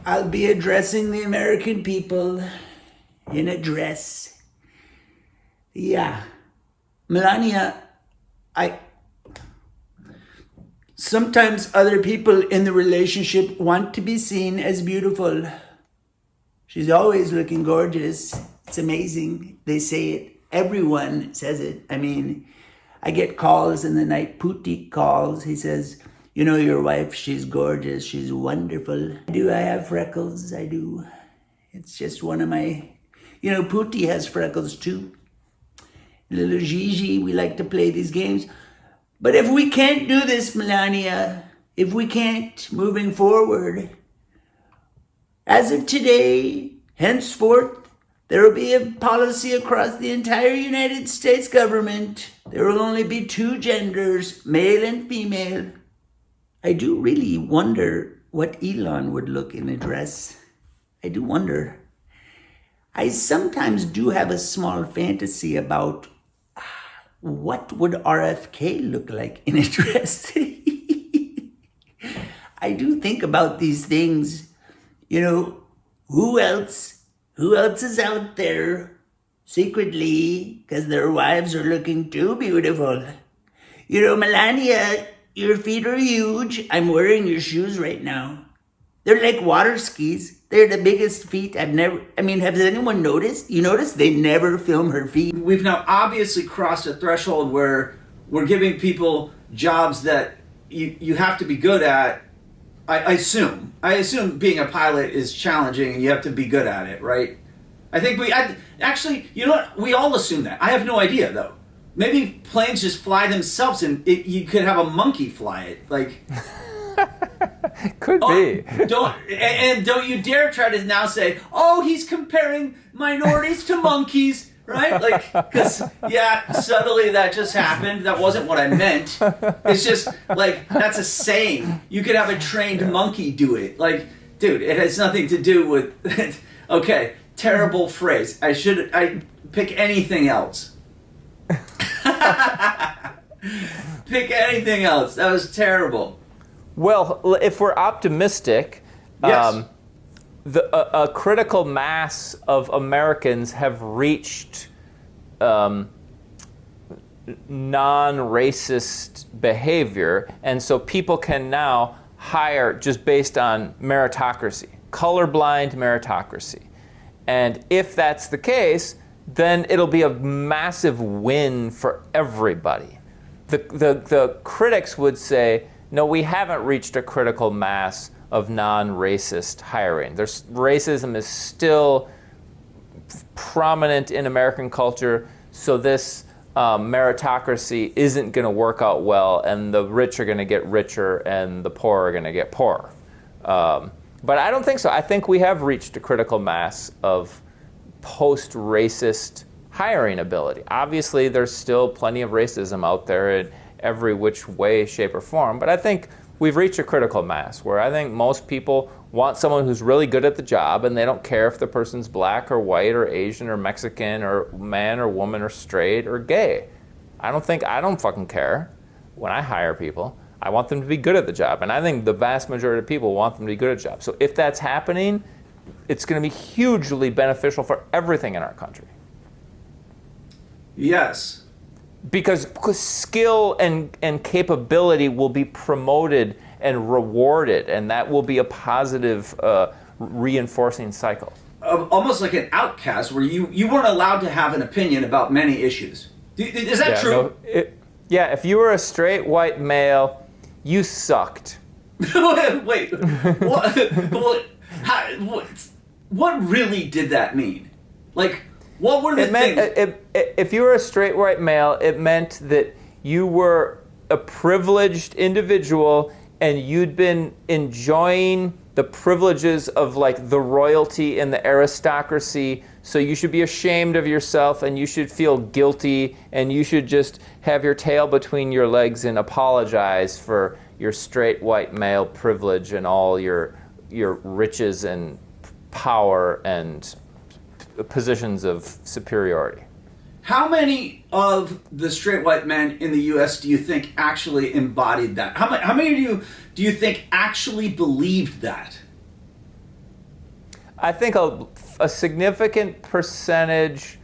I'll be addressing the American people in a dress. Yeah. Melania, sometimes other people in the relationship want to be seen as beautiful. She's always looking gorgeous. It's amazing. They say it. Everyone says it. I mean, I get calls in the night. Putti calls. He says, you know, your wife, she's gorgeous. She's wonderful. I have freckles? I do. It's just one of my... You know, Putti has freckles too. Little Gigi, we like to play these games. But if we can't do this, Melania, if we can't, moving forward, as of today, henceforth, there will be a policy across the entire United States government. There will only be two genders, male and female. I do really wonder what Elon would look in a dress. I do wonder. I sometimes do have a small fantasy about what would RFK look like in a dress. I do think about these things. You know, who else is out there secretly because their wives are looking too beautiful? You know, Melania, your feet are huge. I'm wearing your shoes right now. They're like water skis. They're the biggest feet has anyone noticed? You notice they never film her feet. We've now obviously crossed a threshold where we're giving people jobs that you have to be good at. I assume being a pilot is challenging and you have to be good at it, right? I think actually, you know what? We all assume that. I have no idea though. Maybe planes just fly themselves and you could have a monkey fly it. Like, could be. Don't you dare try to now say, oh, he's comparing minorities to monkeys, right? Like, because, yeah, subtly that just happened. That wasn't what I meant. It's just, like, that's a saying. You could have a trained monkey do it. Like, dude, it has nothing to do with... Okay, terrible phrase. I pick anything else. Pick anything else. That was terrible. Well, if we're optimistic, yes. A critical mass of Americans have reached non-racist behavior, and so people can now hire just based on meritocracy, colorblind meritocracy. And if that's the case, then it'll be a massive win for everybody. The critics would say, no, we haven't reached a critical mass of non-racist hiring. Racism is still prominent in American culture, so this meritocracy isn't going to work out well, and the rich are going to get richer, and the poor are going to get poorer. But I don't think so. I think we have reached a critical mass of post-racist hiring ability. Obviously, there's still plenty of racism out there in every which way, shape, or form, but I think we've reached a critical mass where I think most people want someone who's really good at the job, and they don't care if the person's black or white or Asian or Mexican or man or woman or straight or gay. I don't fucking care when I hire people. I want them to be good at the job, and I think the vast majority of people want them to be good at the job. So if that's happening, it's going to be hugely beneficial for everything in our country. Yes. Because skill and capability will be promoted and rewarded, and that will be a positive reinforcing cycle. Almost like an outcast where you weren't allowed to have an opinion about many issues. Is that true? No, if you were a straight white male, you sucked. Wait, what really did that mean? Like, what were the things? If you were a straight white male, it meant that you were a privileged individual and you'd been enjoying the privileges of like the royalty and the aristocracy, so you should be ashamed of yourself and you should feel guilty and you should just have your tail between your legs and apologize for your straight white male privilege and all your riches and power and positions of superiority. How many of the straight white men in the U.S. do you think actually embodied that? How many do you think actually believed that? I think a significant percentage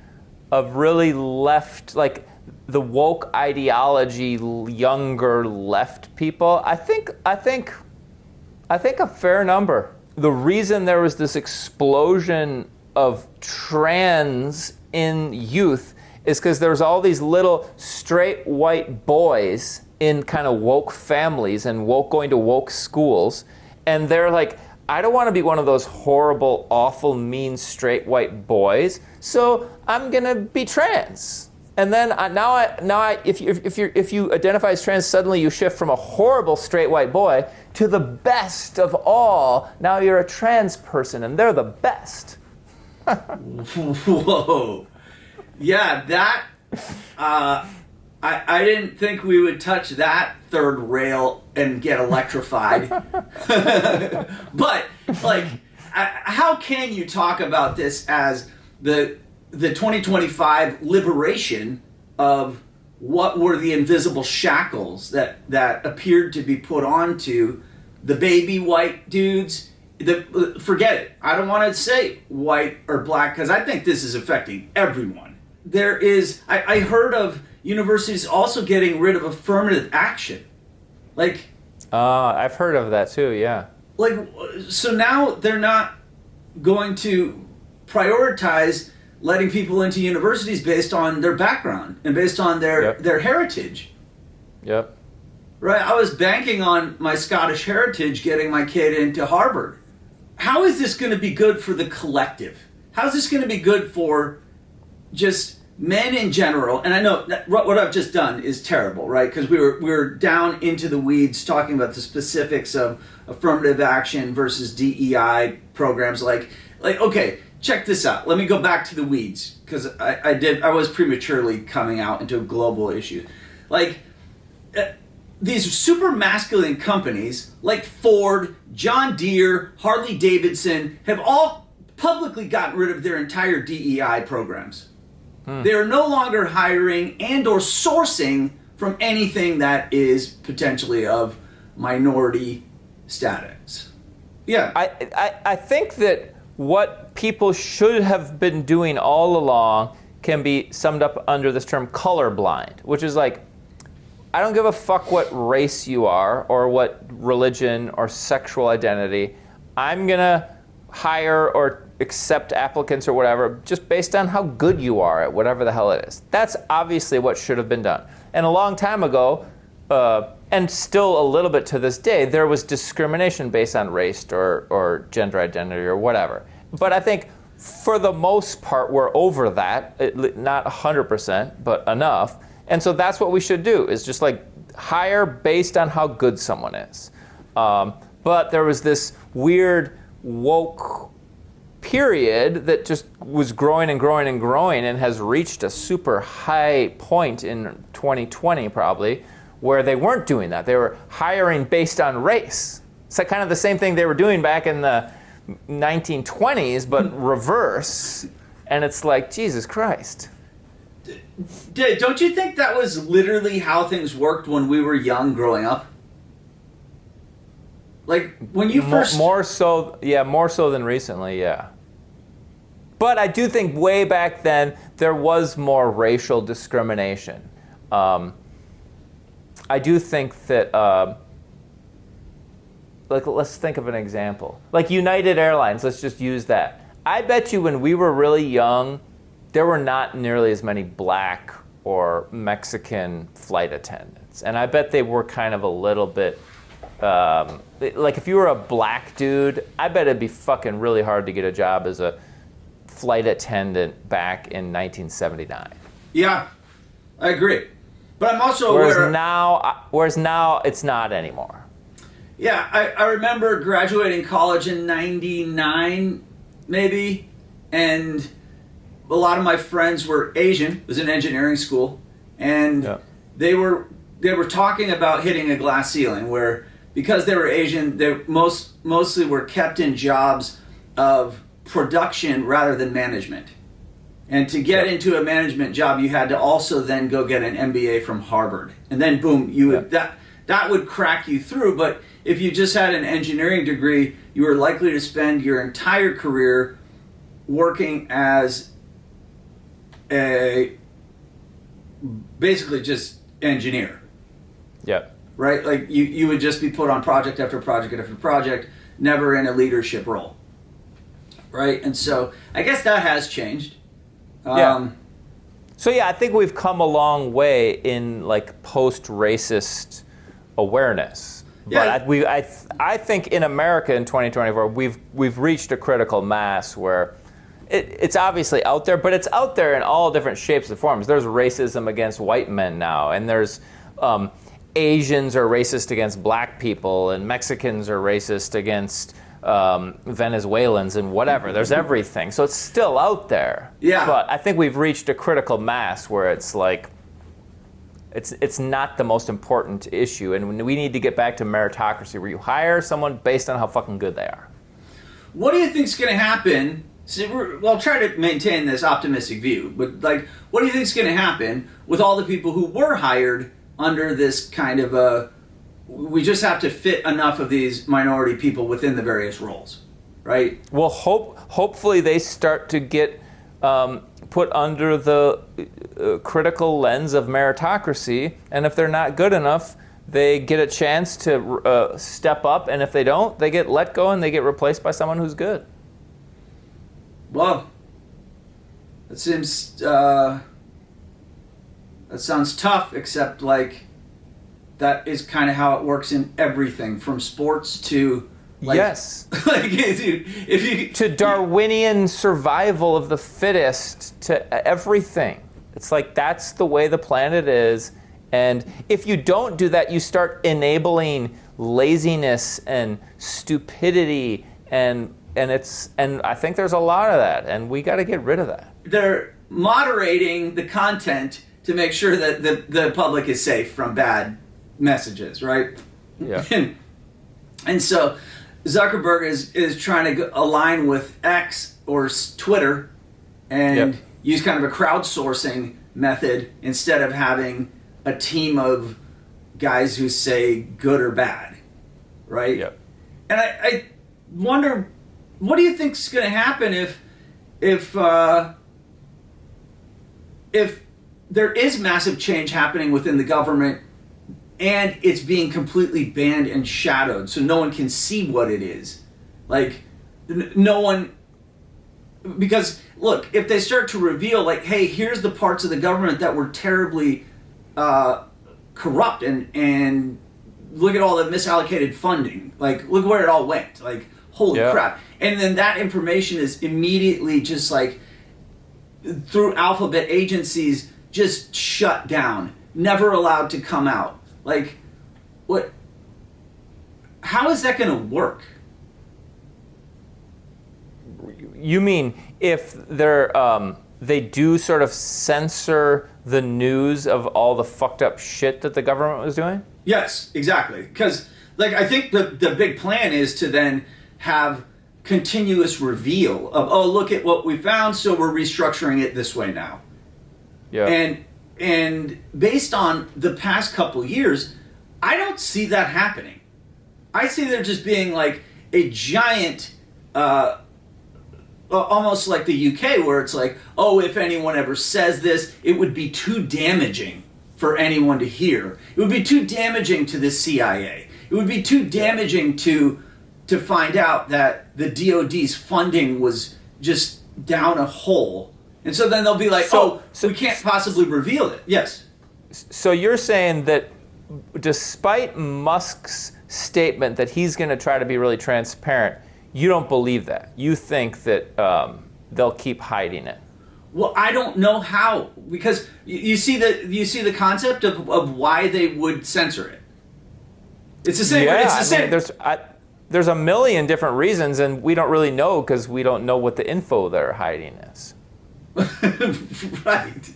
of really left, like the woke ideology, younger left people. I think a fair number. The reason there was this explosion of trans in youth is because there's all these little straight white boys in kind of woke families and going to woke schools, and they're like, I don't want to be one of those horrible, awful, mean, straight white boys, so I'm gonna be trans. And then if you identify as trans, suddenly you shift from a horrible straight white boy to the best of all. Now you're a trans person, and they're the best. Whoa. Yeah, that, I didn't think we would touch that third rail and get electrified. But, like, how can you talk about this as the 2025 liberation of what were the invisible shackles that appeared to be put onto the baby white dudes? Forget it. I don't want to say white or black because I think this is affecting everyone. There is, I heard of universities also getting rid of affirmative action. Like, I've heard of that too, yeah. Like, so now they're not going to prioritize letting people into universities based on their background and based on their heritage. Yep. Right? I was banking on my Scottish heritage getting my kid into Harvard. How is this going to be good for the collective? How is this going to be good for just men in general? And I know that what I've just done is terrible, right? Because we were down into the weeds talking about the specifics of affirmative action versus DEI programs. Like okay, check this out. Let me go back to the weeds because I was prematurely coming out into a global issue. Like these super masculine companies like Ford, John Deere, Harley Davidson have all publicly gotten rid of their entire DEI programs. They are no longer hiring and or sourcing from anything that is potentially of minority status. Yeah. I think that what people should have been doing all along can be summed up under this term colorblind, which is like, I don't give a fuck what race you are or what religion or sexual identity. I'm gonna hire or accept applicants or whatever just based on how good you are at whatever the hell it is. That's obviously what should have been done. And a long time ago, and still a little bit to this day, there was discrimination based on race or gender identity or whatever. But I think for the most part, we're over that, not 100%, but enough. And so that's what we should do, is just like hire based on how good someone is. But there was this weird woke period that just was growing and growing and growing and has reached a super high point in 2020 probably, where they weren't doing that. They were hiring based on race. It's like kind of the same thing they were doing back in the 1920s, but reverse. And it's like, Jesus Christ. Don't you think that was literally how things worked when we were young growing up? Like, when you first... More so than recently, yeah. But I do think way back then, there was more racial discrimination. I do think that, like, let's think of an example. Like United Airlines, let's just use that. I bet you when we were really young, there were not nearly as many black or Mexican flight attendants. And I bet they were kind of a little bit... like if you were a black dude, I bet it'd be fucking really hard to get a job as a flight attendant back in 1979. Yeah, I agree. But I'm also whereas aware... now it's not anymore. Yeah, I remember graduating college in 99, maybe, and a lot of my friends were Asian. It was an engineering school, and they were talking about hitting a glass ceiling where, because they were Asian, they mostly were kept in jobs of production rather than management. And to get into a management job, you had to also then go get an MBA from Harvard, and then boom, that would crack you through. But if you just had an engineering degree, you were likely to spend your entire career working as a basically just engineer. Yep. Right? Like you would just be put on project after project after project, never in a leadership role. Right? And so I guess that has changed. Yeah. So yeah, I think we've come a long way in like post-racist awareness. Yeah. But I think in America in 2024 we've reached a critical mass where it's obviously out there, but it's out there in all different shapes and forms. There's racism against white men now, and there's Asians are racist against black people, and Mexicans are racist against Venezuelans, and whatever. There's everything. So it's still out there. Yeah. But I think we've reached a critical mass where it's like, it's not the most important issue, and we need to get back to meritocracy, where you hire someone based on how fucking good they are. What do you think's going to happen? So I'll try to maintain this optimistic view, but like, what do you think's going to happen with all the people who were hired under this kind of a, we just have to fit enough of these minority people within the various roles, right? Well, hopefully they start to get put under the critical lens of meritocracy, and if they're not good enough, they get a chance to step up, and if they don't, they get let go and they get replaced by someone who's good. Well, that sounds tough, except like that is kind of how it works in everything, from sports to like, yes, like if you to Darwinian survival of the fittest, to everything. It's like that's the way the planet is, and if you don't do that, you start enabling laziness and stupidity and I think there's a lot of that, and we got to get rid of that. They're moderating the content to make sure that the public is safe from bad messages, right? Yeah. And so Zuckerberg is trying to align with X or Twitter and use kind of a crowdsourcing method instead of having a team of guys who say good or bad, right? Yep. And I wonder, what do you think is going to happen if there is massive change happening within the government and it's being completely banned and shadowed so no one can see what it is? Like, no one... Because, look, if they start to reveal, like, hey, here's the parts of the government that were terribly corrupt and look at all the misallocated funding. Like, look where it all went. Like, holy crap. And then that information is immediately just like, through alphabet agencies, just shut down. Never allowed to come out. Like, what? How is that going to work? You mean if they do sort of censor the news of all the fucked up shit that the government was doing? Yes, exactly. Because, like, I think the big plan is to then have continuous reveal of, oh, look at what we found, so we're restructuring it this way now. Yeah. And based on the past couple years, I don't see that happening. I see there just being like a giant, almost like the UK, where it's like, oh, if anyone ever says this, it would be too damaging for anyone to hear. It would be too damaging to the CIA. It would be too damaging to find out that the DOD's funding was just down a hole. And so then they'll be like, we can't possibly reveal it. Yes. So you're saying that despite Musk's statement that he's going to try to be really transparent, you don't believe that. You think that they'll keep hiding it. Well, I don't know how, because you see the concept of why they would censor it. It's the same. Yeah, it's the same. There's a million different reasons, and we don't really know because we don't know what the info they're hiding is. Right.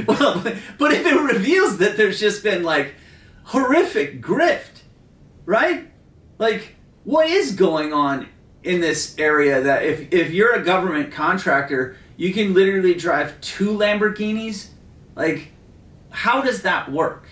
Well, but if it reveals that there's just been like horrific grift, right? Like, what is going on in this area that if you're a government contractor, you can literally drive 2 Lamborghinis? Like, how does that work?